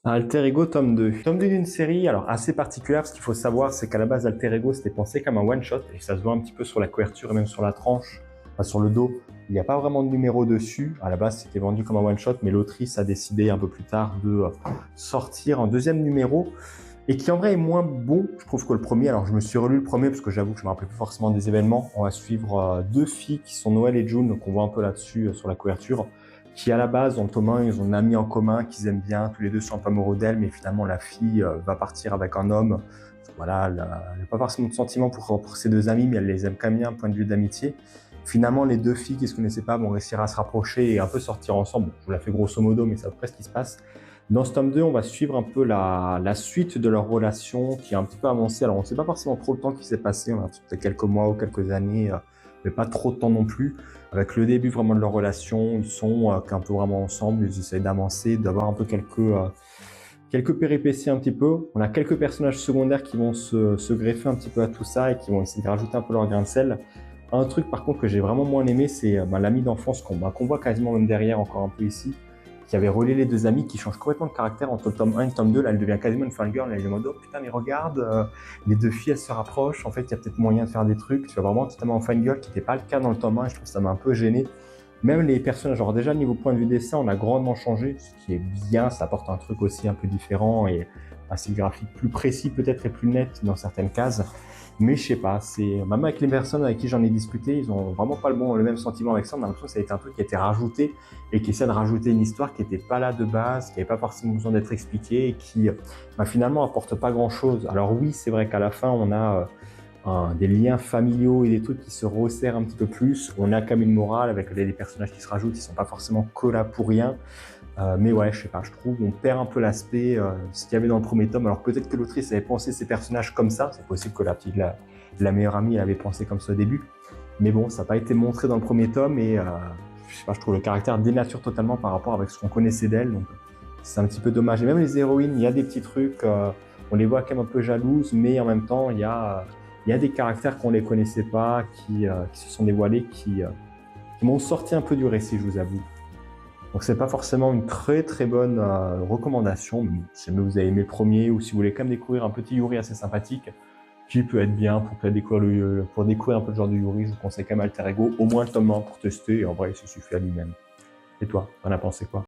Alter Ego tome 2. Tome 2 d'une série, alors assez particulière, ce qu'il faut savoir, c'est qu'à la base, Alter Ego, c'était pensé comme un one-shot, et ça se voit un petit peu sur la couverture et même sur la tranche, enfin sur le dos. Il n'y a pas vraiment de numéro dessus. À la base, c'était vendu comme un one-shot, mais l'autrice a décidé un peu plus tard de sortir un deuxième numéro, et qui en vrai est moins bon, je trouve, que le premier. Alors je me suis relu le premier, parce que j'avoue que je me rappelle plus forcément des événements. On va suivre deux filles qui sont Noël et June, donc on voit un peu là-dessus sur la couverture, qui à la base ont commun, ils ont un ami en commun qu'ils aiment bien, tous les deux sont un peu amoureux d'elle, mais finalement la fille va partir avec un homme. Voilà, elle n'a pas forcément de sentiments pour ses deux amis, mais elle les aime quand même bien, un point de vue d'amitié. Finalement, les deux filles qui se connaissaient pas vont réussir à se rapprocher et un peu sortir ensemble. Bon, je vous la fais grosso modo, mais c'est à peu près ce qui se passe. Dans ce tome 2, on va suivre un peu la suite de leur relation qui est un petit peu avancée. Alors, on ne sait pas forcément trop le temps qui s'est passé. On a peut-être quelques mois ou quelques années, mais pas trop de temps non plus. Avec le début vraiment de leur relation, ils sont un peu vraiment ensemble, ils essayent d'avancer, d'avoir un peu quelques péripéties un petit peu. On a quelques personnages secondaires qui vont se greffer un petit peu à tout ça et qui vont essayer de rajouter un peu leur grain de sel. Un truc par contre que j'ai vraiment moins aimé, c'est l'ami d'enfance qu'on voit quasiment même derrière encore un peu ici, qui avait relié les deux amis, qui change complètement de caractère entre le tome 1 et le tome 2. Là, elle devient quasiment une fangirl, elle est en mode oh putain mais regarde, les deux filles elles se rapprochent, en fait il y a peut-être moyen de faire des trucs. Tu vois vraiment totalement en fangirl, qui n'était pas le cas dans le tome 1 et je trouve que ça m'a un peu gêné. Même les personnages, genre déjà niveau point de vue dessin, on a grandement changé, ce qui est bien, ça apporte un truc aussi un peu différent et un style graphique plus précis peut-être et plus net dans certaines cases. Mais je sais pas, c'est même avec les personnes avec qui j'en ai discuté, ils ont vraiment pas le même sentiment avec ça. On a l'impression que ça a été un truc qui a été rajouté et qui essaie de rajouter une histoire qui n'était pas là de base, qui n'avait pas forcément besoin d'être expliquée et qui finalement apporte pas grand chose. Alors oui, c'est vrai qu'à la fin on a des liens familiaux et des trucs qui se resserrent un petit peu plus. On a quand même une morale avec les personnages qui se rajoutent, ils sont pas forcément que là pour rien. Mais ouais, je sais pas, je trouve on perd un peu l'aspect ce qu'il y avait dans le premier tome. Alors peut-être que l'autrice avait pensé ces personnages comme ça, c'est possible que la meilleure amie elle avait pensé comme ça au début. Mais bon, ça n'a pas été montré dans le premier tome et je sais pas, je trouve le caractère dénature totalement par rapport avec ce qu'on connaissait d'elle. Donc c'est un petit peu dommage. Et même les héroïnes, il y a des petits trucs, on les voit quand même un peu jalouses, mais en même temps, il y a des caractères qu'on les connaissait pas, qui se sont dévoilés, qui m'ont sorti un peu du récit, je vous avoue. Donc c'est pas forcément une très très bonne recommandation, mais si jamais vous avez aimé le premier ou si vous voulez quand même découvrir un petit Yuri assez sympathique, qui peut être bien pour peut-être découvrir pour découvrir un peu le genre de Yuri, je vous conseille quand même Alter Ego, au moins le tome 1 pour tester, et en vrai il se suffit à lui-même. Et toi, t'en as pensé quoi?